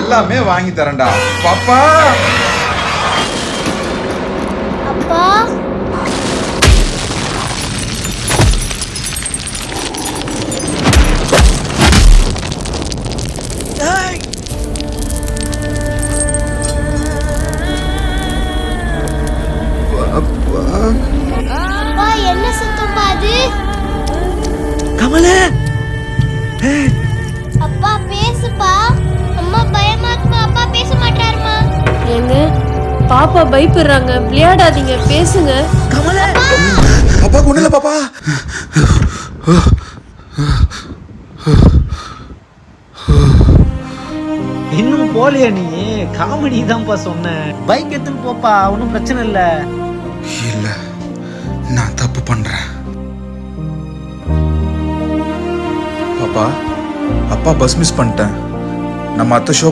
எல்லாமே வாங்கி தரேன்டா பாப்பா. அப்பா அப்பா என்ன சத்தம்பா அது? கமலே, அப்பா பேசுப்பா. அம்மா பயமா இருக்குமா? அப்பா பேச மாட்டாருமா? ஏங்க பாப்பா பயப்படுறாங்க, விளையாடாதீங்க, பேசுங்க. கமலே. பாப்பா ஒண்ணு இல்ல பாப்பா. இன்னும் போலியா நீ? காமெடி தான்ப்பா சொன்னேன். பைக் எடுத்துன்னு போப்பா, ஒன்றும் பிரச்சனை இல்லை. இல்ல நான் தப்பு பண்றேன் பாப்பா. அப்பா பஸ் மிஸ் பண்ணிட்டேன். நம்ம அத்தை ஷோ